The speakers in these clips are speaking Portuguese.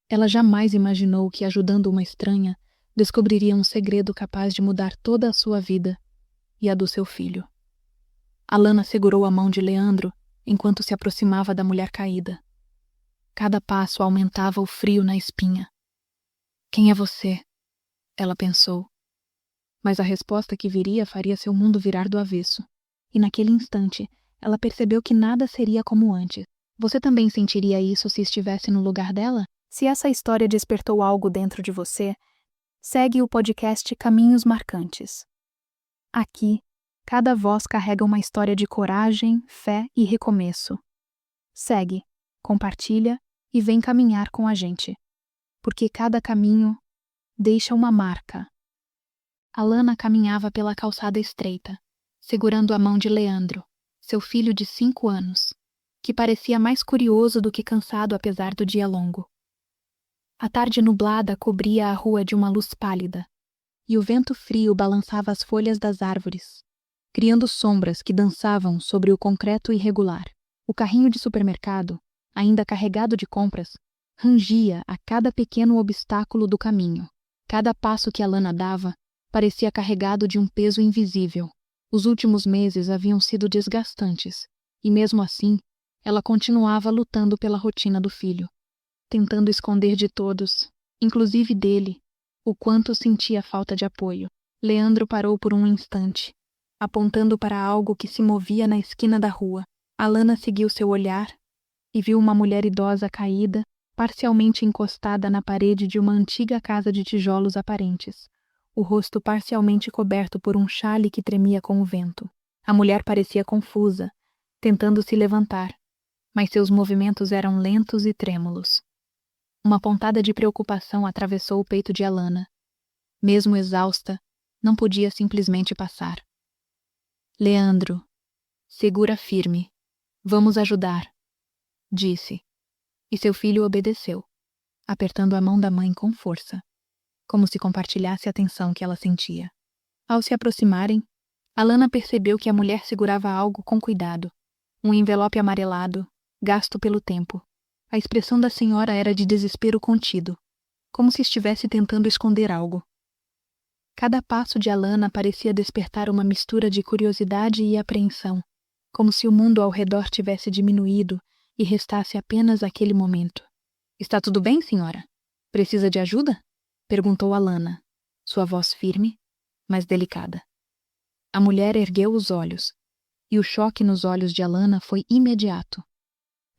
Ela jamais imaginou que, ajudando uma estranha, descobriria um segredo capaz de mudar toda a sua vida e a do seu filho. Alana segurou a mão de Leandro enquanto se aproximava da mulher caída. Cada passo aumentava o frio na espinha. Quem é você? Ela pensou. Mas a resposta que viria faria seu mundo virar do avesso. E naquele instante, ela percebeu que nada seria como antes. Você também sentiria isso se estivesse no lugar dela? Se essa história despertou algo dentro de você, segue o podcast Caminhos Marcantes. Aqui, cada voz carrega uma história de coragem, fé e recomeço. Segue, compartilha e vem caminhar com a gente. Porque cada caminho deixa uma marca. Alana caminhava pela calçada estreita, segurando a mão de Leandro, seu filho de 5 anos, que parecia mais curioso do que cansado apesar do dia longo. A tarde nublada cobria a rua de uma luz pálida, e o vento frio balançava as folhas das árvores, criando sombras que dançavam sobre o concreto irregular. O carrinho de supermercado, ainda carregado de compras, rangia a cada pequeno obstáculo do caminho. Cada passo que Alana dava parecia carregado de um peso invisível. Os últimos meses haviam sido desgastantes, e mesmo assim, ela continuava lutando pela rotina do filho, tentando esconder de todos, inclusive dele, o quanto sentia falta de apoio. Leandro parou por um instante, apontando para algo que se movia na esquina da rua. Alana seguiu seu olhar e viu uma mulher idosa caída, parcialmente encostada na parede de uma antiga casa de tijolos aparentes, o rosto parcialmente coberto por um xale que tremia com o vento. A mulher parecia confusa, tentando se levantar, mas seus movimentos eram lentos e trêmulos. Uma pontada de preocupação atravessou o peito de Alana. Mesmo exausta, não podia simplesmente passar. Leandro, segura firme. Vamos ajudar, disse. E seu filho obedeceu, apertando a mão da mãe com força, como se compartilhasse a tensão que ela sentia. Ao se aproximarem, Alana percebeu que a mulher segurava algo com cuidado, um envelope amarelado, gasto pelo tempo. A expressão da senhora era de desespero contido, como se estivesse tentando esconder algo. Cada passo de Alana parecia despertar uma mistura de curiosidade e apreensão, como se o mundo ao redor tivesse diminuído e restasse apenas aquele momento. Está tudo bem, senhora? Precisa de ajuda? Perguntou Alana, sua voz firme, mas delicada. A mulher ergueu os olhos, e o choque nos olhos de Alana foi imediato.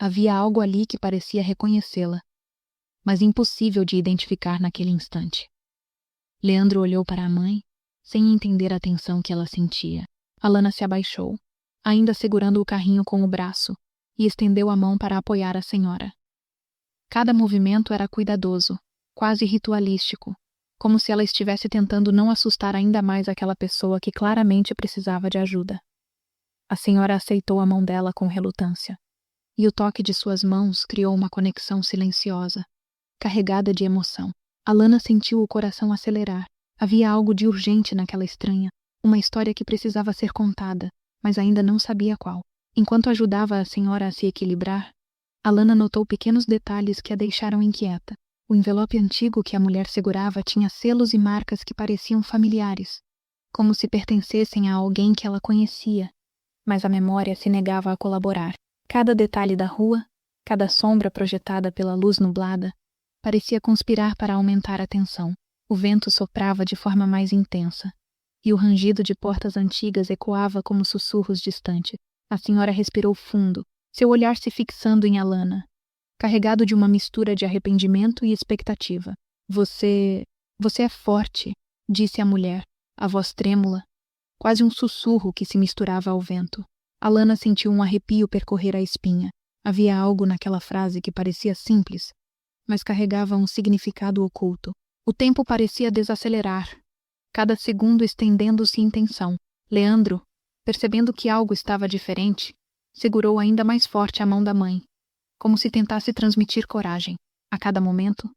Havia algo ali que parecia reconhecê-la, mas impossível de identificar naquele instante. Leandro olhou para a mãe, sem entender a tensão que ela sentia. Alana se abaixou, ainda segurando o carrinho com o braço, e estendeu a mão para apoiar a senhora. Cada movimento era cuidadoso, quase ritualístico, como se ela estivesse tentando não assustar ainda mais aquela pessoa que claramente precisava de ajuda. A senhora aceitou a mão dela com relutância, e o toque de suas mãos criou uma conexão silenciosa, carregada de emoção. Alana sentiu o coração acelerar. Havia algo de urgente naquela estranha, uma história que precisava ser contada, mas ainda não sabia qual. Enquanto ajudava a senhora a se equilibrar, Alana notou pequenos detalhes que a deixaram inquieta. O envelope antigo que a mulher segurava tinha selos e marcas que pareciam familiares, como se pertencessem a alguém que ela conhecia, mas a memória se negava a colaborar. Cada detalhe da rua, cada sombra projetada pela luz nublada, parecia conspirar para aumentar a tensão. O vento soprava de forma mais intensa, e o rangido de portas antigas ecoava como sussurros distantes. A senhora respirou fundo, seu olhar se fixando em Alana, carregado de uma mistura de arrependimento e expectativa. Você é forte, disse a mulher, a voz trêmula, quase um sussurro que se misturava ao vento. Alana sentiu um arrepio percorrer a espinha. Havia algo naquela frase que parecia simples, mas carregava um significado oculto. O tempo parecia desacelerar, cada segundo estendendo-se em tensão. Leandro, percebendo que algo estava diferente, segurou ainda mais forte a mão da mãe, como se tentasse transmitir coragem. A cada momento,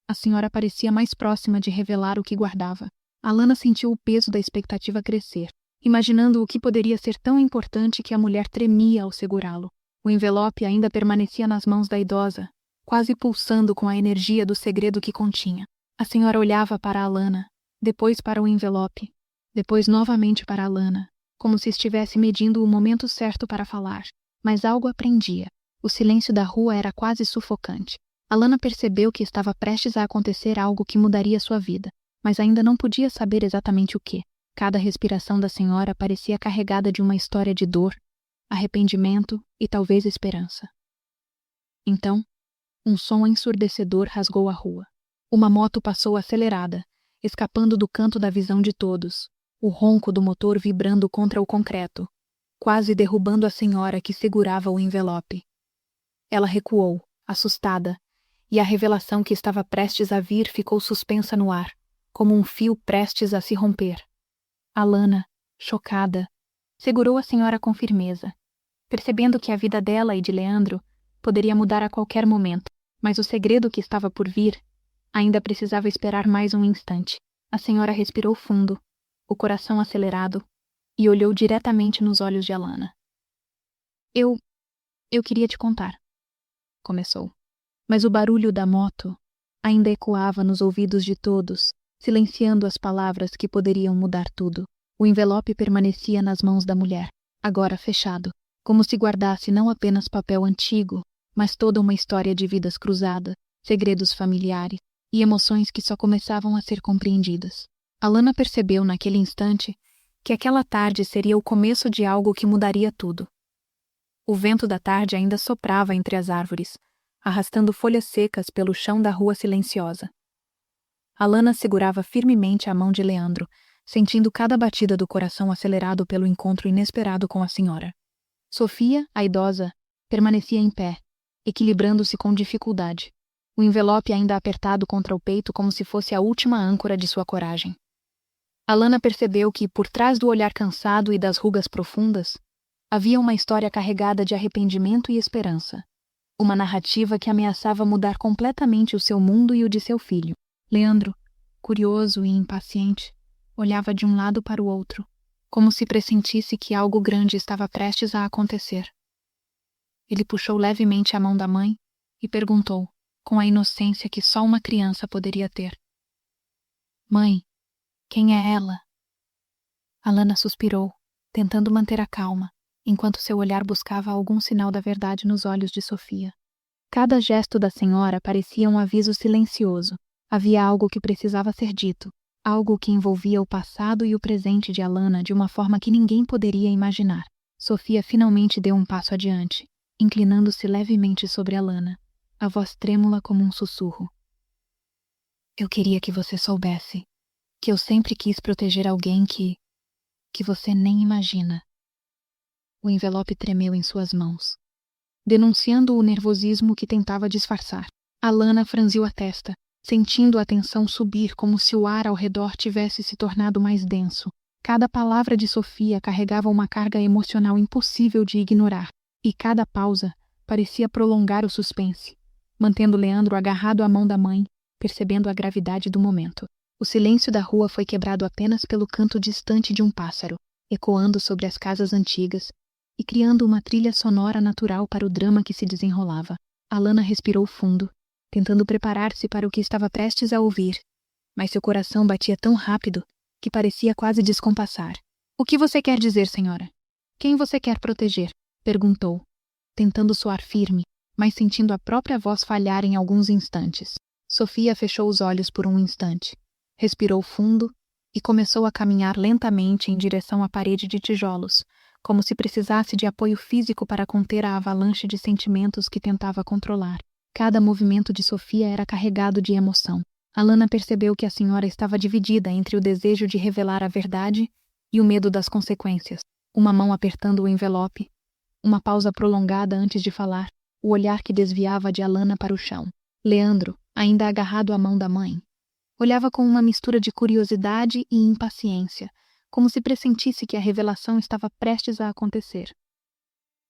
a senhora parecia mais próxima de revelar o que guardava. Alana sentiu o peso da expectativa crescer, imaginando o que poderia ser tão importante que a mulher tremia ao segurá-lo. O envelope ainda permanecia nas mãos da idosa, quase pulsando com a energia do segredo que continha. A senhora olhava para Alana, depois para o envelope, depois novamente para Alana, como se estivesse medindo o momento certo para falar. Mas algo a prendia. O silêncio da rua era quase sufocante. Alana percebeu que estava prestes a acontecer algo que mudaria sua vida, mas ainda não podia saber exatamente o que. Cada respiração da senhora parecia carregada de uma história de dor, arrependimento e talvez esperança. Então, um som ensurdecedor rasgou a rua. Uma moto passou acelerada, escapando do canto da visão de todos, o ronco do motor vibrando contra o concreto, quase derrubando a senhora que segurava o envelope. Ela recuou, assustada, e a revelação que estava prestes a vir ficou suspensa no ar, como um fio prestes a se romper. Alana, chocada, segurou a senhora com firmeza, percebendo que a vida dela e de Leandro poderia mudar a qualquer momento, mas o segredo que estava por vir ainda precisava esperar mais um instante. A senhora respirou fundo, o coração acelerado, e olhou diretamente nos olhos de Alana. Eu queria te contar, começou. Mas o barulho da moto ainda ecoava nos ouvidos de todos, silenciando as palavras que poderiam mudar tudo. O envelope permanecia nas mãos da mulher, agora fechado, como se guardasse não apenas papel antigo, mas toda uma história de vidas cruzadas, segredos familiares e emoções que só começavam a ser compreendidas. Alana percebeu naquele instante que aquela tarde seria o começo de algo que mudaria tudo. O vento da tarde ainda soprava entre as árvores, arrastando folhas secas pelo chão da rua silenciosa. Alana segurava firmemente a mão de Leandro, sentindo cada batida do coração acelerado pelo encontro inesperado com a senhora. Sofia, a idosa, permanecia em pé, equilibrando-se com dificuldade, o envelope ainda apertado contra o peito como se fosse a última âncora de sua coragem. Alana percebeu que, por trás do olhar cansado e das rugas profundas, havia uma história carregada de arrependimento e esperança. Uma narrativa que ameaçava mudar completamente o seu mundo e o de seu filho. Leandro, curioso e impaciente, olhava de um lado para o outro, como se pressentisse que algo grande estava prestes a acontecer. Ele puxou levemente a mão da mãe e perguntou, com a inocência que só uma criança poderia ter: "Mãe, quem é ela?" Alana suspirou, tentando manter a calma, enquanto seu olhar buscava algum sinal da verdade nos olhos de Sofia. Cada gesto da senhora parecia um aviso silencioso. Havia algo que precisava ser dito, algo que envolvia o passado e o presente de Alana de uma forma que ninguém poderia imaginar. Sofia finalmente deu um passo adiante, inclinando-se levemente sobre Alana, a voz trêmula como um sussurro. "Eu queria que você soubesse que eu sempre quis proteger alguém que você nem imagina." O envelope tremeu em suas mãos, denunciando o nervosismo que tentava disfarçar. Alana franziu a testa, sentindo a tensão subir como se o ar ao redor tivesse se tornado mais denso. Cada palavra de Sofia carregava uma carga emocional impossível de ignorar, e cada pausa parecia prolongar o suspense, mantendo Leandro agarrado à mão da mãe, percebendo a gravidade do momento. O silêncio da rua foi quebrado apenas pelo canto distante de um pássaro, ecoando sobre as casas antigas e criando uma trilha sonora natural para o drama que se desenrolava. Alana respirou fundo, tentando preparar-se para o que estava prestes a ouvir, mas seu coração batia tão rápido que parecia quase descompassar. "O que você quer dizer, senhora? Quem você quer proteger?" perguntou, tentando soar firme, mas sentindo a própria voz falhar em alguns instantes. Sofia fechou os olhos por um instante, respirou fundo e começou a caminhar lentamente em direção à parede de tijolos, como se precisasse de apoio físico para conter a avalanche de sentimentos que tentava controlar. Cada movimento de Sofia era carregado de emoção. Alana percebeu que a senhora estava dividida entre o desejo de revelar a verdade e o medo das consequências. Uma mão apertando o envelope, uma pausa prolongada antes de falar, o olhar que desviava de Alana para o chão. Leandro, ainda agarrado à mão da mãe, olhava com uma mistura de curiosidade e impaciência, como se pressentisse que a revelação estava prestes a acontecer.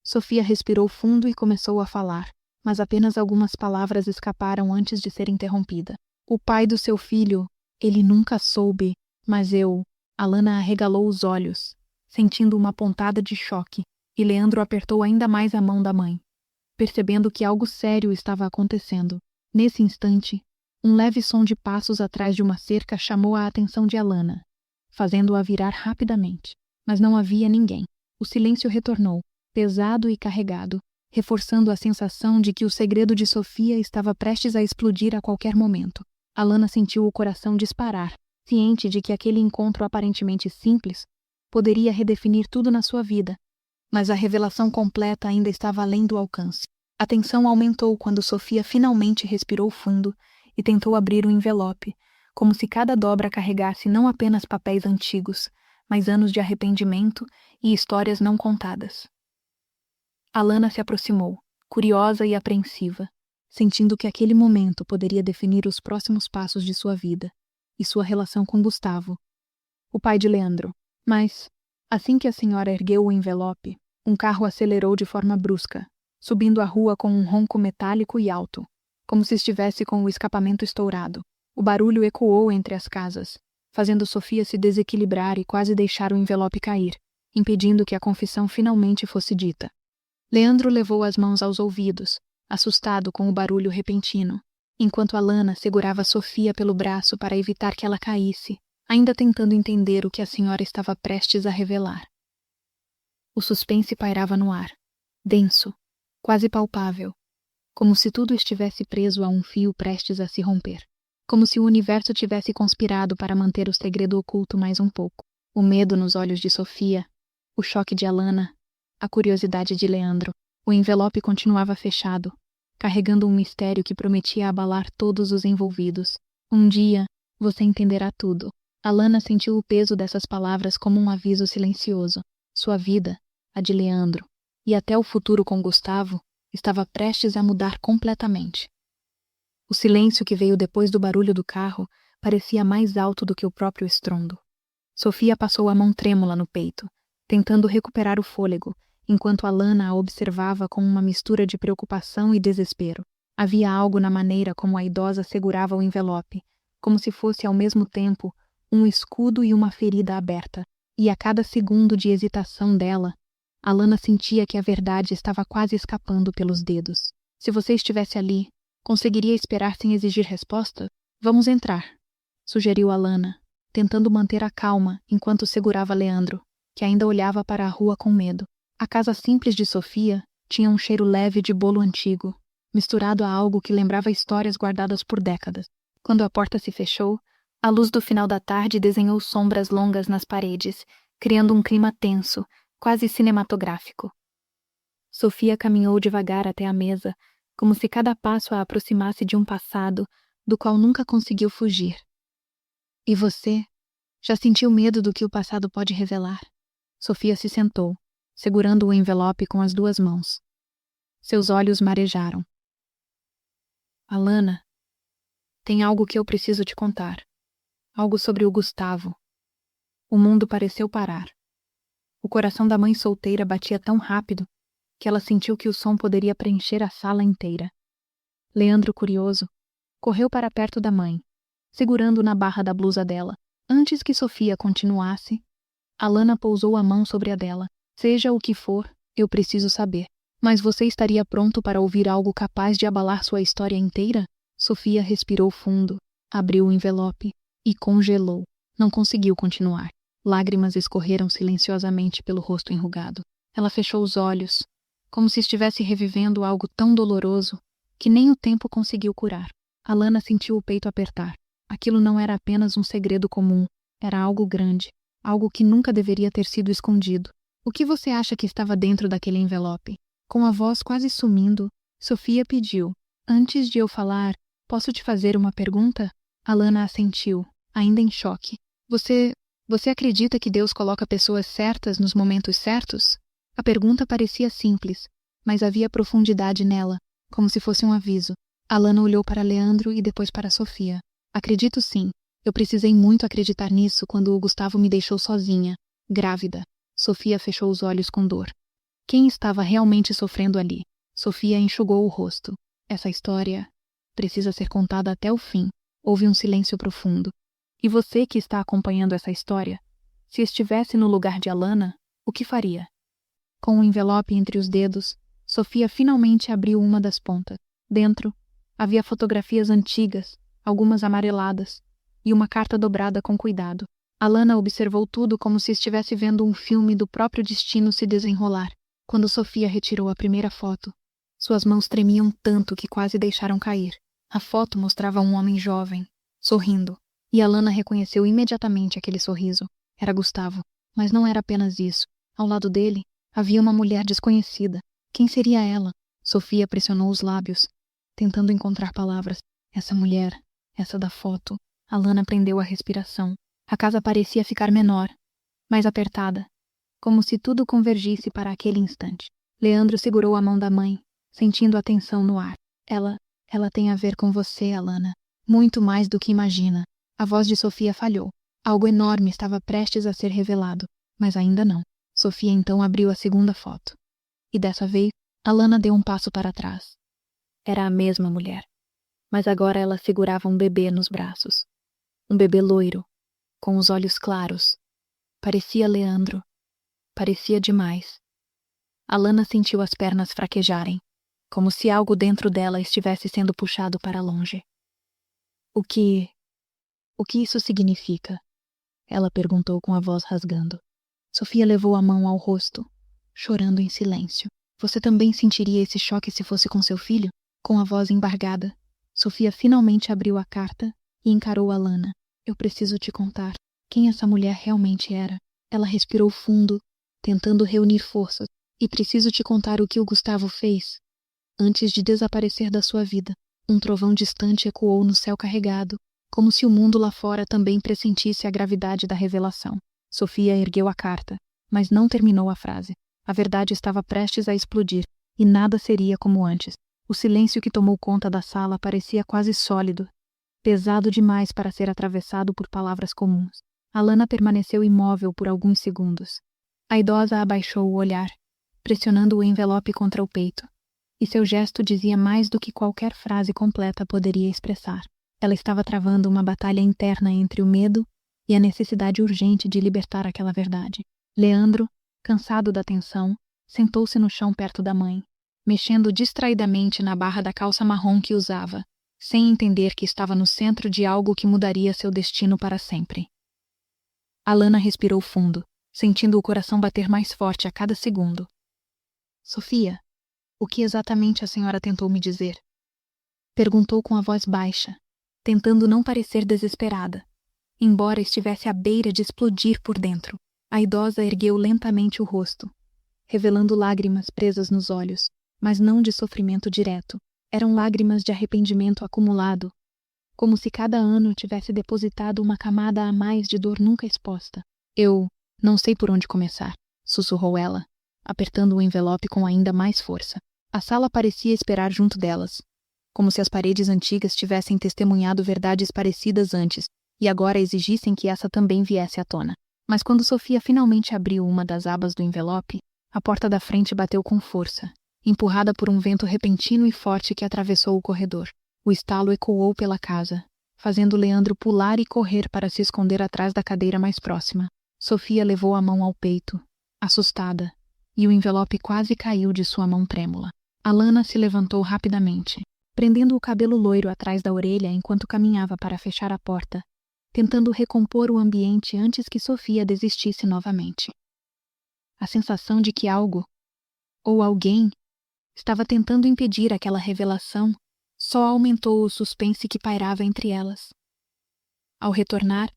Sofia respirou fundo e começou a falar, mas apenas algumas palavras escaparam antes de ser interrompida. "O pai do seu filho, ele nunca soube, mas eu..." Alana arregalou os olhos, sentindo uma pontada de choque, e Leandro apertou ainda mais a mão da mãe. percebendo que algo sério estava acontecendo. Nesse instante, um leve som de passos atrás de uma cerca chamou a atenção de Alana, fazendo-a virar rapidamente. Mas não havia ninguém. O silêncio retornou, pesado e carregado, reforçando a sensação de que o segredo de Sofia estava prestes a explodir a qualquer momento. Alana sentiu o coração disparar, ciente de que aquele encontro aparentemente simples poderia redefinir tudo na sua vida, mas a revelação completa ainda estava além do alcance. A tensão aumentou quando Sofia finalmente respirou fundo e tentou abrir o envelope, como se cada dobra carregasse não apenas papéis antigos, mas anos de arrependimento e histórias não contadas. Alana se aproximou, curiosa e apreensiva, sentindo que aquele momento poderia definir os próximos passos de sua vida e sua relação com Gustavo, o pai de Leandro. Mas, assim que a senhora ergueu o envelope, um carro acelerou de forma brusca, subindo a rua com um ronco metálico e alto, como se estivesse com o escapamento estourado. O barulho ecoou entre as casas, fazendo Sofia se desequilibrar e quase deixar o envelope cair, impedindo que a confissão finalmente fosse dita. Leandro levou as mãos aos ouvidos, assustado com o barulho repentino, enquanto Alana segurava Sofia pelo braço para evitar que ela caísse, ainda tentando entender o que a senhora estava prestes a revelar. O suspense pairava no ar, denso, quase palpável, como se tudo estivesse preso a um fio prestes a se romper, como se o universo tivesse conspirado para manter o segredo oculto mais um pouco. O medo nos olhos de Sofia, o choque de Alana, a curiosidade de Leandro. O envelope continuava fechado, carregando um mistério que prometia abalar todos os envolvidos. Um dia, você entenderá tudo. Alana sentiu o peso dessas palavras como um aviso silencioso. Sua vida, a de Leandro, e até o futuro com Gustavo, estava prestes a mudar completamente. O silêncio que veio depois do barulho do carro parecia mais alto do que o próprio estrondo. Sofia passou a mão trêmula no peito, tentando recuperar o fôlego, enquanto Alana a observava com uma mistura de preocupação e desespero. Havia algo na maneira como a idosa segurava o envelope, como se fosse ao mesmo tempo um escudo e uma ferida aberta, e a cada segundo de hesitação dela, Alana sentia que a verdade estava quase escapando pelos dedos. Se você estivesse ali, conseguiria esperar sem exigir resposta? Vamos entrar, sugeriu Alana, tentando manter a calma enquanto segurava Leandro, que ainda olhava para a rua com medo. A casa simples de Sofia tinha um cheiro leve de bolo antigo, misturado a algo que lembrava histórias guardadas por décadas. Quando a porta se fechou, a luz do final da tarde desenhou sombras longas nas paredes, criando um clima tenso, quase cinematográfico. Sofia caminhou devagar até a mesa, como se cada passo a aproximasse de um passado do qual nunca conseguiu fugir. E você? Já sentiu medo do que o passado pode revelar? Sofia se sentou, segurando o envelope com as duas mãos. Seus olhos marejaram. Alana, tem algo que eu preciso te contar. Algo sobre o Gustavo. O mundo pareceu parar. O coração da mãe solteira batia tão rápido que ela sentiu que o som poderia preencher a sala inteira. Leandro, curioso, correu para perto da mãe, segurando na barra da blusa dela. Antes que Sofia continuasse, Alana pousou a mão sobre a dela. Seja o que for, eu preciso saber. Mas você estaria pronto para ouvir algo capaz de abalar sua história inteira? Sofia respirou fundo, abriu o envelope e congelou. Não conseguiu continuar. Lágrimas escorreram silenciosamente pelo rosto enrugado. Ela fechou os olhos, como se estivesse revivendo algo tão doloroso que nem o tempo conseguiu curar. Alana sentiu o peito apertar. Aquilo não era apenas um segredo comum, era algo grande, algo que nunca deveria ter sido escondido. O que você acha que estava dentro daquele envelope? Com a voz quase sumindo, Sofia pediu. Antes de eu falar, posso te fazer uma pergunta? Alana assentiu, ainda em choque. Você acredita que Deus coloca pessoas certas nos momentos certos? A pergunta parecia simples, mas havia profundidade nela, como se fosse um aviso. Alana olhou para Leandro e depois para Sofia. Acredito sim. Eu precisei muito acreditar nisso quando o Gustavo me deixou sozinha, grávida. Sofia fechou os olhos com dor. Quem estava realmente sofrendo ali? Sofia enxugou o rosto. Essa história precisa ser contada até o fim. Houve um silêncio profundo. E você que está acompanhando essa história, se estivesse no lugar de Alana, o que faria? Com o envelope entre os dedos, Sofia finalmente abriu uma das pontas. Dentro, havia fotografias antigas, algumas amareladas, e uma carta dobrada com cuidado. Alana observou tudo como se estivesse vendo um filme do próprio destino se desenrolar. Quando Sofia retirou a primeira foto, suas mãos tremiam tanto que quase deixaram cair. A foto mostrava um homem jovem, sorrindo, e Alana reconheceu imediatamente aquele sorriso. Era Gustavo, mas não era apenas isso. Ao lado dele, havia uma mulher desconhecida. Quem seria ela? Sofia pressionou os lábios, tentando encontrar palavras. Essa mulher, essa da foto. Alana prendeu a respiração. A casa parecia ficar menor, mais apertada, como se tudo convergisse para aquele instante. Leandro segurou a mão da mãe, sentindo a tensão no ar. Ela tem a ver com você, Alana. Muito mais do que imagina. A voz de Sofia falhou. Algo enorme estava prestes a ser revelado, mas ainda não. Sofia então abriu a segunda foto. E dessa vez, Alana deu um passo para trás. Era a mesma mulher, mas agora ela segurava um bebê nos braços. Um bebê loiro, com os olhos claros. Parecia Leandro. Parecia demais. Alana sentiu as pernas fraquejarem, como se algo dentro dela estivesse sendo puxado para longe. O que isso significa? Ela perguntou com a voz rasgando. Sofia levou a mão ao rosto, chorando em silêncio. Você também sentiria esse choque se fosse com seu filho? Com a voz embargada, Sofia finalmente abriu a carta e encarou Alana. Eu preciso te contar quem essa mulher realmente era. Ela respirou fundo, tentando reunir forças. E preciso te contar o que o Gustavo fez. Antes de desaparecer da sua vida, um trovão distante ecoou no céu carregado, como se o mundo lá fora também pressentisse a gravidade da revelação. Sofia ergueu a carta, mas não terminou a frase. A verdade estava prestes a explodir, e nada seria como antes. O silêncio que tomou conta da sala parecia quase sólido, pesado demais para ser atravessado por palavras comuns. Alana permaneceu imóvel por alguns segundos. A idosa abaixou o olhar, pressionando o envelope contra o peito, e seu gesto dizia mais do que qualquer frase completa poderia expressar. Ela estava travando uma batalha interna entre o medo e a necessidade urgente de libertar aquela verdade. Leandro, cansado da tensão, sentou-se no chão perto da mãe, mexendo distraidamente na barra da calça marrom que usava, sem entender que estava no centro de algo que mudaria seu destino para sempre. Alana respirou fundo, sentindo o coração bater mais forte a cada segundo. Sofia, o que exatamente a senhora tentou me dizer? Perguntou com a voz baixa, tentando não parecer desesperada, embora estivesse à beira de explodir por dentro. A idosa ergueu lentamente o rosto, revelando lágrimas presas nos olhos, mas não de sofrimento direto. Eram lágrimas de arrependimento acumulado, como se cada ano tivesse depositado uma camada a mais de dor nunca exposta. Eu não sei por onde começar, sussurrou ela, apertando o envelope com ainda mais força. A sala parecia esperar junto delas, como se as paredes antigas tivessem testemunhado verdades parecidas antes e agora exigissem que essa também viesse à tona. Mas quando Sofia finalmente abriu uma das abas do envelope, a porta da frente bateu com força, empurrada por um vento repentino e forte que atravessou o corredor. O estalo ecoou pela casa, fazendo Leandro pular e correr para se esconder atrás da cadeira mais próxima. Sofia levou a mão ao peito, assustada, e o envelope quase caiu de sua mão trêmula. Alana se levantou rapidamente, prendendo o cabelo loiro atrás da orelha enquanto caminhava para fechar a porta, tentando recompor o ambiente antes que Sofia desistisse novamente. A sensação de que algo, ou alguém, estava tentando impedir aquela revelação só aumentou o suspense que pairava entre elas. Ao retornar,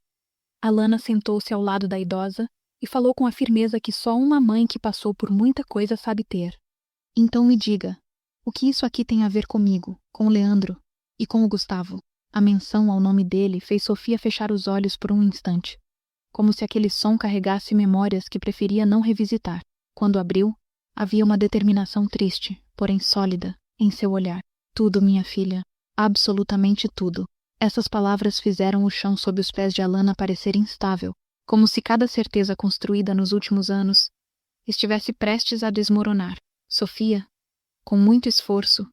Alana sentou-se ao lado da idosa e falou com a firmeza que só uma mãe que passou por muita coisa sabe ter. Então me diga, o que isso aqui tem a ver comigo, com o Leandro e com o Gustavo? A menção ao nome dele fez Sofia fechar os olhos por um instante, como se aquele som carregasse memórias que preferia não revisitar. Quando abriu, havia uma determinação triste, porém sólida, em seu olhar. Tudo, minha filha, absolutamente tudo. Essas palavras fizeram o chão sob os pés de Alana parecer instável, como se cada certeza construída nos últimos anos estivesse prestes a desmoronar. Sofia, com muito esforço,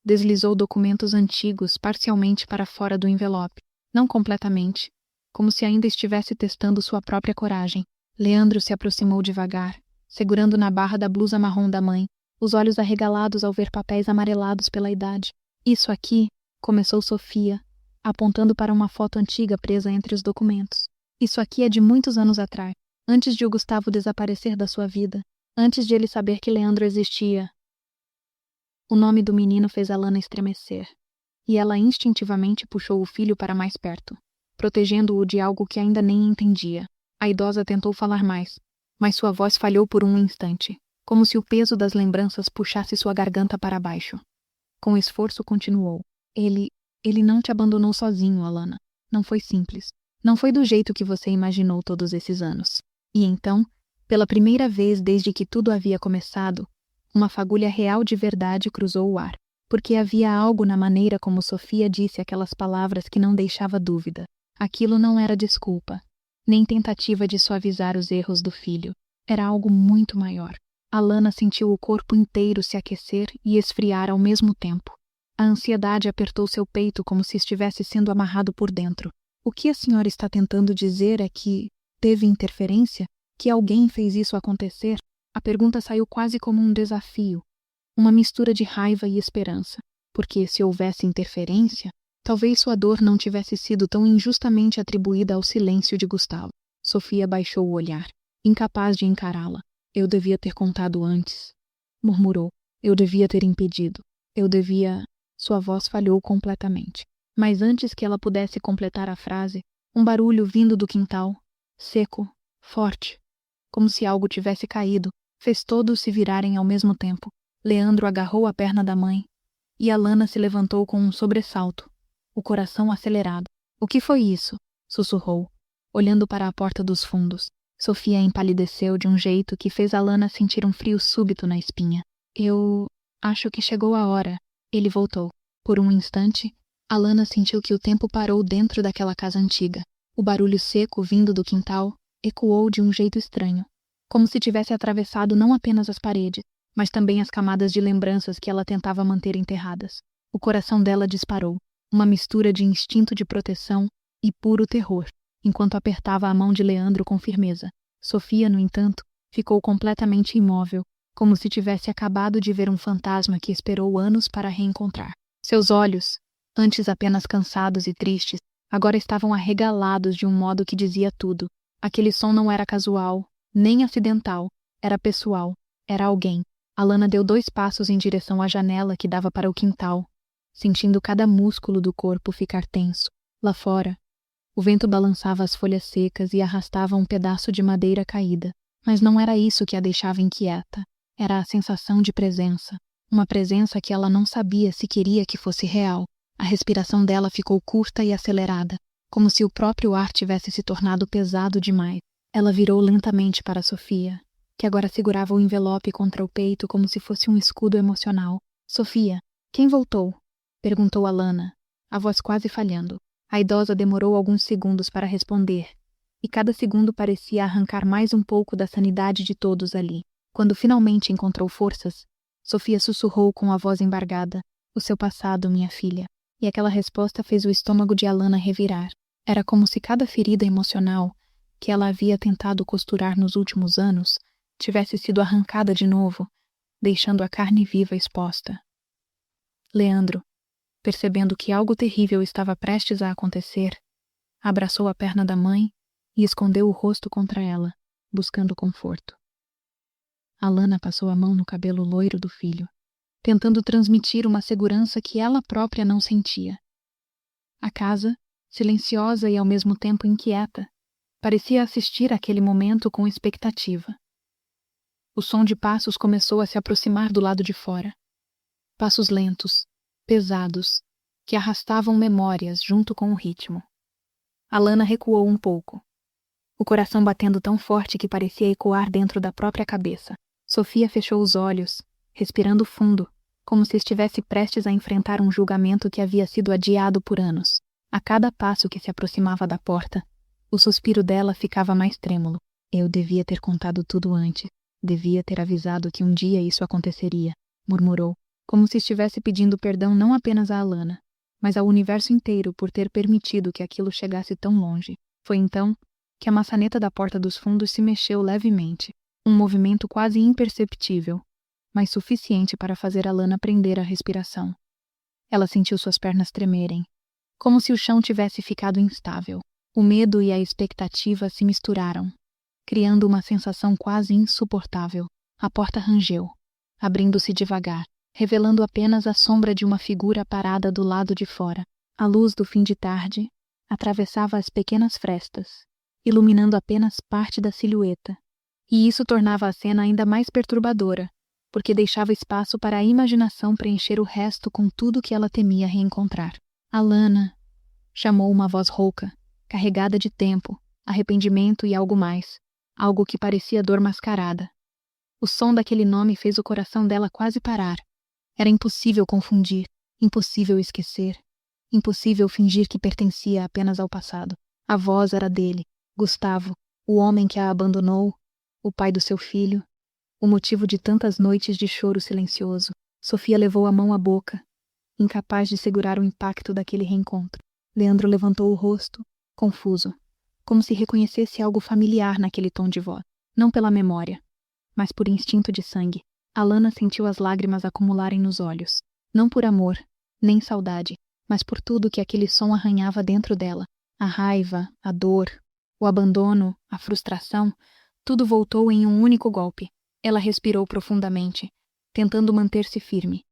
deslizou documentos antigos parcialmente para fora do envelope, não completamente, como se ainda estivesse testando sua própria coragem. Leandro se aproximou devagar, segurando na barra da blusa marrom da mãe, os olhos arregalados ao ver papéis amarelados pela idade. Isso aqui, começou Sofia, apontando para uma foto antiga presa entre os documentos. Isso aqui é de muitos anos atrás, antes de o Gustavo desaparecer da sua vida, antes de ele saber que Leandro existia. O nome do menino fez Alana estremecer, e ela instintivamente puxou o filho para mais perto, protegendo-o de algo que ainda nem entendia. A idosa tentou falar mais, mas sua voz falhou por um instante, como se o peso das lembranças puxasse sua garganta para baixo. Com esforço continuou. Ele não te abandonou sozinho, Alana. Não foi simples. Não foi do jeito que você imaginou todos esses anos. E então, pela primeira vez desde que tudo havia começado, uma fagulha real de verdade cruzou o ar, porque havia algo na maneira como Sofia disse aquelas palavras que não deixava dúvida. Aquilo não era desculpa, nem tentativa de suavizar os erros do filho. Era algo muito maior. Alana sentiu o corpo inteiro se aquecer e esfriar ao mesmo tempo. A ansiedade apertou seu peito como se estivesse sendo amarrado por dentro. O que a senhora está tentando dizer é que teve interferência? Que alguém fez isso acontecer? A pergunta saiu quase como um desafio, uma mistura de raiva e esperança, porque se houvesse interferência, talvez sua dor não tivesse sido tão injustamente atribuída ao silêncio de Gustavo. Sofia baixou o olhar, incapaz de encará-la. Eu devia ter contado antes, murmurou. Eu devia ter impedido. Eu devia... Sua voz falhou completamente. Mas antes que ela pudesse completar a frase, um barulho vindo do quintal, seco, forte, como se algo tivesse caído, fez todos se virarem ao mesmo tempo. Leandro agarrou a perna da mãe, e Alana se levantou com um sobressalto, o coração acelerado. O que foi isso? Sussurrou, olhando para a porta dos fundos. Sofia empalideceu de um jeito que fez Alana sentir um frio súbito na espinha. Eu acho que chegou a hora. Ele voltou. Por um instante, Alana sentiu que o tempo parou dentro daquela casa antiga. O barulho seco vindo do quintal ecoou de um jeito estranho, como se tivesse atravessado não apenas as paredes, mas também as camadas de lembranças que ela tentava manter enterradas. O coração dela disparou, uma mistura de instinto de proteção e puro terror, enquanto apertava a mão de Leandro com firmeza. Sofia, no entanto, ficou completamente imóvel, como se tivesse acabado de ver um fantasma que esperou anos para reencontrar. Seus olhos, antes apenas cansados e tristes, agora estavam arregalados de um modo que dizia tudo. Aquele som não era casual, nem acidental, era pessoal, era alguém. Alana deu 2 passos em direção à janela que dava para o quintal, sentindo cada músculo do corpo ficar tenso. Lá fora, o vento balançava as folhas secas e arrastava um pedaço de madeira caída, mas não era isso que a deixava inquieta. Era a sensação de presença, uma presença que ela não sabia se queria que fosse real. A respiração dela ficou curta e acelerada, como se o próprio ar tivesse se tornado pesado demais. Ela virou lentamente para Sofia, que agora segurava o envelope contra o peito como se fosse um escudo emocional. Sofia, quem voltou? Perguntou Alana, a voz quase falhando. A idosa demorou alguns segundos para responder, e cada segundo parecia arrancar mais um pouco da sanidade de todos ali. Quando finalmente encontrou forças, Sofia sussurrou com a voz embargada: "O seu passado, minha filha." E aquela resposta fez o estômago de Alana revirar. Era como se cada ferida emocional que ela havia tentado costurar nos últimos anos tivesse sido arrancada de novo, deixando a carne viva exposta. Leandro, percebendo que algo terrível estava prestes a acontecer, abraçou a perna da mãe e escondeu o rosto contra ela, buscando conforto. Alana passou a mão no cabelo loiro do filho, tentando transmitir uma segurança que ela própria não sentia. A casa, silenciosa e ao mesmo tempo inquieta, parecia assistir àquele momento com expectativa. O som de passos começou a se aproximar do lado de fora. Passos lentos, pesados, que arrastavam memórias junto com o ritmo. Alana recuou um pouco, o coração batendo tão forte que parecia ecoar dentro da própria cabeça. Sofia fechou os olhos, respirando fundo, como se estivesse prestes a enfrentar um julgamento que havia sido adiado por anos. A cada passo que se aproximava da porta, o suspiro dela ficava mais trêmulo. Eu devia ter contado tudo antes. Devia ter avisado que um dia isso aconteceria, murmurou, como se estivesse pedindo perdão não apenas a Alana, mas ao universo inteiro por ter permitido que aquilo chegasse tão longe. Foi então que a maçaneta da porta dos fundos se mexeu levemente, um movimento quase imperceptível, mas suficiente para fazer Alana prender a respiração. Ela sentiu suas pernas tremerem, como se o chão tivesse ficado instável. O medo e a expectativa se misturaram, criando uma sensação quase insuportável. A porta rangeu, abrindo-se devagar, revelando apenas a sombra de uma figura parada do lado de fora. A luz do fim de tarde atravessava as pequenas frestas, iluminando apenas parte da silhueta, e isso tornava a cena ainda mais perturbadora, porque deixava espaço para a imaginação preencher o resto com tudo que ela temia reencontrar. Alana, chamou uma voz rouca, carregada de tempo, arrependimento e algo mais, algo que parecia dor mascarada. O som daquele nome fez o coração dela quase parar. Era impossível confundir, impossível esquecer, impossível fingir que pertencia apenas ao passado. A voz era dele, Gustavo, o homem que a abandonou, o pai do seu filho, o motivo de tantas noites de choro silencioso. Sofia levou a mão à boca, incapaz de segurar o impacto daquele reencontro. Leandro levantou o rosto, confuso, como se reconhecesse algo familiar naquele tom de voz, não pela memória, mas por instinto de sangue. Alana sentiu as lágrimas acumularem nos olhos, não por amor, nem saudade, mas por tudo que aquele som arranhava dentro dela. A raiva, a dor, o abandono, a frustração, tudo voltou em um único golpe. Ela respirou profundamente, tentando manter-se firme,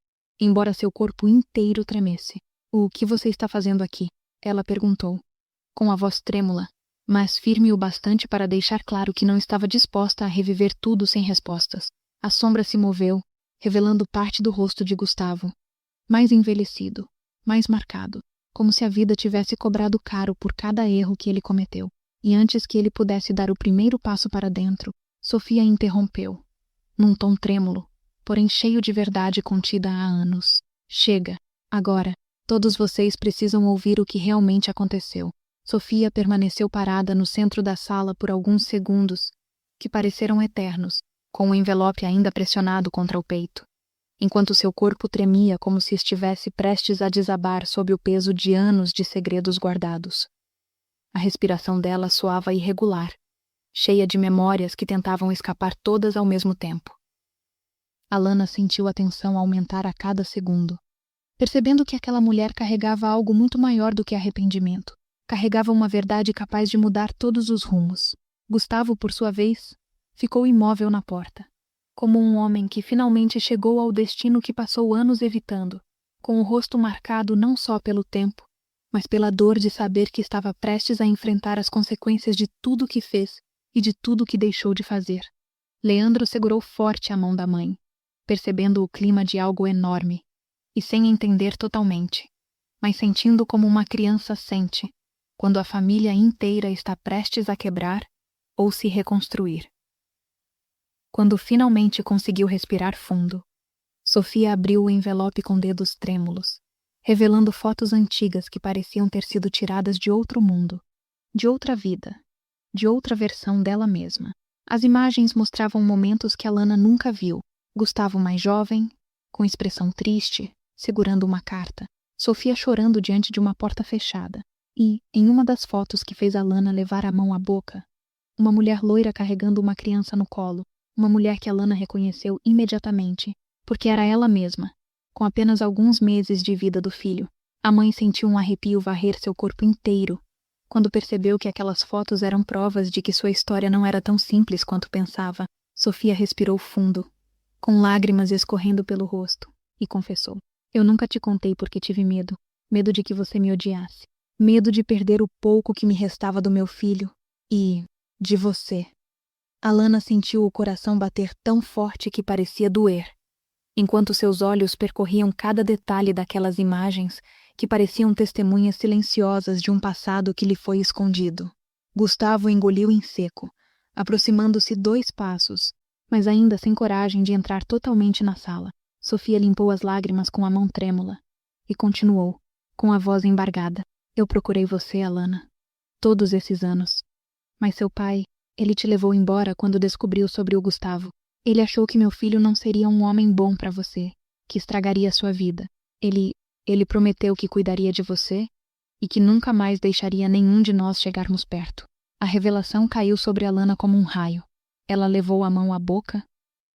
embora seu corpo inteiro tremesse. "O que você está fazendo aqui?" ela perguntou, com a voz trêmula, mas firme o bastante para deixar claro que não estava disposta a reviver tudo sem respostas. A sombra se moveu, revelando parte do rosto de Gustavo, mais envelhecido, mais marcado, como se a vida tivesse cobrado caro por cada erro que ele cometeu. E antes que ele pudesse dar o primeiro passo para dentro, Sofia interrompeu, num tom trêmulo, porém cheio de verdade contida há anos. "Chega, agora. Todos vocês precisam ouvir o que realmente aconteceu." Sofia permaneceu parada no centro da sala por alguns segundos, que pareceram eternos, com o envelope ainda pressionado contra o peito, enquanto seu corpo tremia como se estivesse prestes a desabar sob o peso de anos de segredos guardados. A respiração dela soava irregular, cheia de memórias que tentavam escapar todas ao mesmo tempo. Alana sentiu a tensão aumentar a cada segundo, percebendo que aquela mulher carregava algo muito maior do que arrependimento. Carregava uma verdade capaz de mudar todos os rumos. Gustavo, por sua vez, ficou imóvel na porta, como um homem que finalmente chegou ao destino que passou anos evitando, com o rosto marcado não só pelo tempo, mas pela dor de saber que estava prestes a enfrentar as consequências de tudo o que fez e de tudo o que deixou de fazer. Leandro segurou forte a mão da mãe, percebendo o clima de algo enorme, e sem entender totalmente, mas sentindo como uma criança sente, quando a família inteira está prestes a quebrar ou se reconstruir. Quando finalmente conseguiu respirar fundo, Sofia abriu o envelope com dedos trêmulos, revelando fotos antigas que pareciam ter sido tiradas de outro mundo, de outra vida, de outra versão dela mesma. As imagens mostravam momentos que Alana nunca viu. Gustavo mais jovem, com expressão triste, segurando uma carta, Sofia chorando diante de uma porta fechada, e, em uma das fotos que fez Alana levar a mão à boca, uma mulher loira carregando uma criança no colo, uma mulher que Alana reconheceu imediatamente, porque era ela mesma, com apenas alguns meses de vida do filho. A mãe sentiu um arrepio varrer seu corpo inteiro, quando percebeu que aquelas fotos eram provas de que sua história não era tão simples quanto pensava. Sofia respirou fundo, com lágrimas escorrendo pelo rosto, e confessou: "Eu nunca te contei porque tive medo. Medo de que você me odiasse. Medo de perder o pouco que me restava do meu filho. E de você." Alana sentiu o coração bater tão forte que parecia doer, enquanto seus olhos percorriam cada detalhe daquelas imagens que pareciam testemunhas silenciosas de um passado que lhe foi escondido. Gustavo engoliu em seco, aproximando-se 2 passos, mas ainda sem coragem de entrar totalmente na sala. Sofia limpou as lágrimas com a mão trêmula e continuou, com a voz embargada: "Eu procurei você, Alana, todos esses anos. Mas seu pai, ele te levou embora quando descobriu sobre o Gustavo. Ele achou que meu filho não seria um homem bom para você, que estragaria sua vida. Ele prometeu que cuidaria de você e que nunca mais deixaria nenhum de nós chegarmos perto." A revelação caiu sobre Alana como um raio. Ela levou a mão à boca,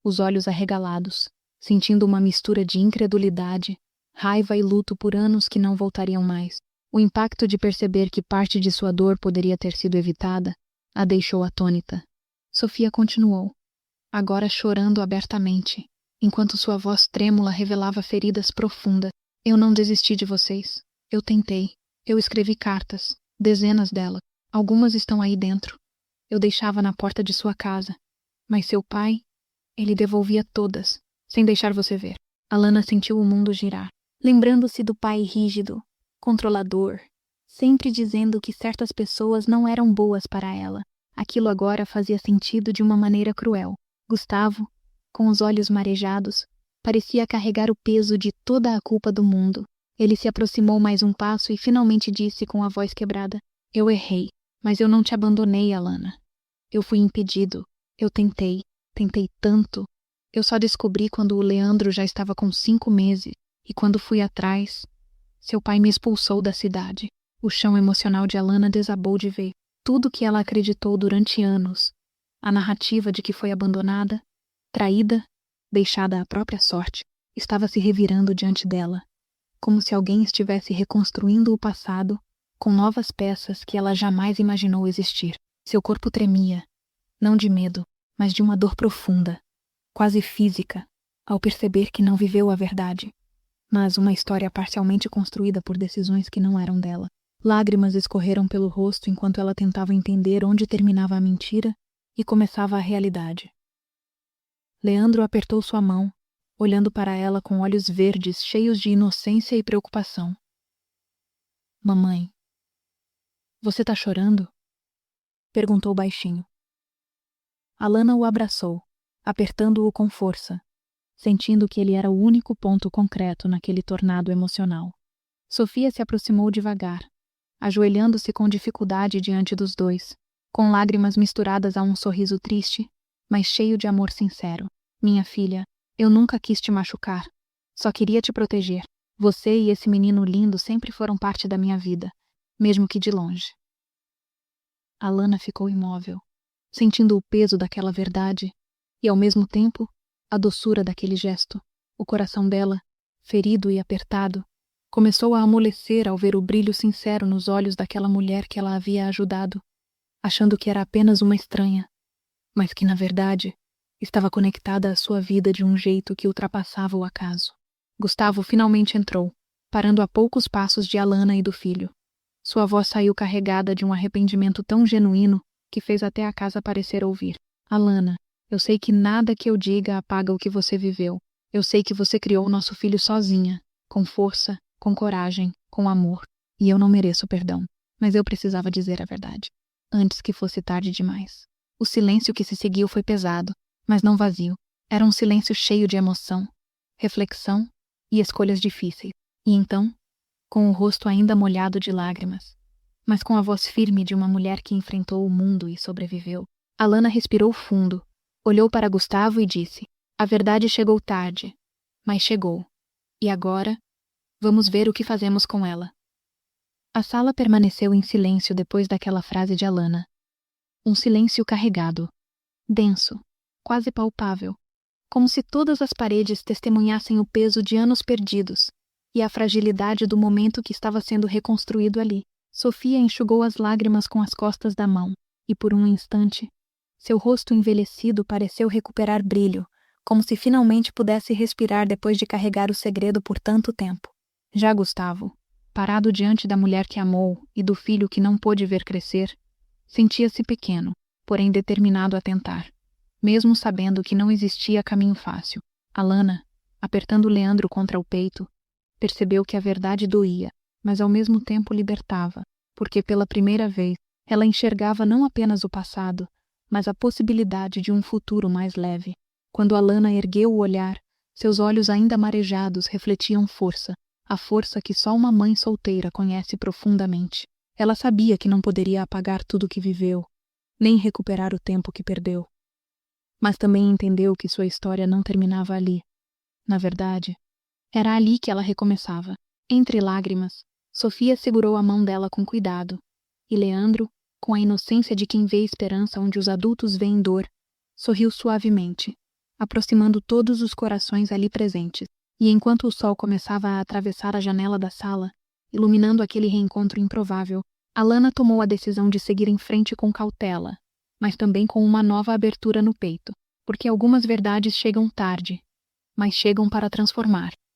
os olhos arregalados, sentindo uma mistura de incredulidade, raiva e luto por anos que não voltariam mais. O impacto de perceber que parte de sua dor poderia ter sido evitada a deixou atônita. Sofia continuou, agora chorando abertamente, enquanto sua voz trêmula revelava feridas profundas. Eu não desisti de vocês. Eu tentei. Eu escrevi cartas, dezenas delas. Algumas estão aí dentro. Eu deixava na porta de sua casa. Mas seu pai, ele devolvia todas, sem deixar você ver. Alana sentiu o mundo girar, lembrando-se do pai rígido, controlador, sempre dizendo que certas pessoas não eram boas para ela. Aquilo agora fazia sentido de uma maneira cruel. Gustavo, com os olhos marejados, parecia carregar o peso de toda a culpa do mundo. Ele se aproximou mais um passo e finalmente disse com a voz quebrada: Eu errei, mas eu não te abandonei, Alana. Eu fui impedido. Eu tentei tanto. Eu só descobri quando o Leandro já estava com 5 meses, e quando fui atrás, seu pai me expulsou da cidade. O chão emocional de Alana desabou de vez. Tudo que ela acreditou durante anos, a narrativa de que foi abandonada, traída, deixada à própria sorte, estava se revirando diante dela, como se alguém estivesse reconstruindo o passado com novas peças que ela jamais imaginou existir. Seu corpo tremia, não de medo, mas de uma dor profunda, quase física, ao perceber que não viveu a verdade, mas uma história parcialmente construída por decisões que não eram dela. Lágrimas escorreram pelo rosto enquanto ela tentava entender onde terminava a mentira e começava a realidade. Leandro apertou sua mão, olhando para ela com olhos verdes cheios de inocência e preocupação. Mamãe, você tá chorando? Perguntou baixinho. Alana o abraçou, apertando-o com força, sentindo que ele era o único ponto concreto naquele tornado emocional. Sofia se aproximou devagar, ajoelhando-se com dificuldade diante dos dois, com lágrimas misturadas a um sorriso triste, mas cheio de amor sincero. Minha filha, eu nunca quis te machucar. Só queria te proteger. Você e esse menino lindo sempre foram parte da minha vida, mesmo que de longe. Alana ficou imóvel, sentindo o peso daquela verdade e, ao mesmo tempo, a doçura daquele gesto. O coração dela, ferido e apertado, começou a amolecer ao ver o brilho sincero nos olhos daquela mulher que ela havia ajudado, achando que era apenas uma estranha, mas que, na verdade, estava conectada à sua vida de um jeito que ultrapassava o acaso. Gustavo finalmente entrou, parando a poucos passos de Alana e do filho. Sua voz saiu carregada de um arrependimento tão genuíno que fez até a casa parecer ouvir. Alana, eu sei que nada que eu diga apaga o que você viveu. Eu sei que você criou o nosso filho sozinha, com força, com coragem, com amor, e eu não mereço perdão. Mas eu precisava dizer a verdade, antes que fosse tarde demais. O silêncio que se seguiu foi pesado, mas não vazio. Era um silêncio cheio de emoção, reflexão e escolhas difíceis. E então, com o rosto ainda molhado de lágrimas, mas com a voz firme de uma mulher que enfrentou o mundo e sobreviveu, Alana respirou fundo, olhou para Gustavo e disse: A verdade chegou tarde, mas chegou. E agora, vamos ver o que fazemos com ela. A sala permaneceu em silêncio depois daquela frase de Alana. Um silêncio carregado, denso, quase palpável, como se todas as paredes testemunhassem o peso de anos perdidos e a fragilidade do momento que estava sendo reconstruído ali. Sofia enxugou as lágrimas com as costas da mão, e por um instante, seu rosto envelhecido pareceu recuperar brilho, como se finalmente pudesse respirar depois de carregar o segredo por tanto tempo. Já Gustavo, parado diante da mulher que amou e do filho que não pôde ver crescer, sentia-se pequeno, porém determinado a tentar, mesmo sabendo que não existia caminho fácil. Alana, apertando Leandro contra o peito, percebeu que a verdade doía, mas ao mesmo tempo libertava, porque pela primeira vez ela enxergava não apenas o passado, mas a possibilidade de um futuro mais leve. Quando Alana ergueu o olhar, seus olhos ainda marejados refletiam força, a força que só uma mãe solteira conhece profundamente. Ela sabia que não poderia apagar tudo o que viveu, nem recuperar o tempo que perdeu. Mas também entendeu que sua história não terminava ali. Na verdade, era ali que ela recomeçava. Entre lágrimas, Sofia segurou a mão dela com cuidado, e Leandro, com a inocência de quem vê esperança onde os adultos veem dor, sorriu suavemente, aproximando todos os corações ali presentes. E enquanto o sol começava a atravessar a janela da sala, iluminando aquele reencontro improvável, Alana tomou a decisão de seguir em frente com cautela, mas também com uma nova abertura no peito, porque algumas verdades chegam tarde, mas chegam para transformar.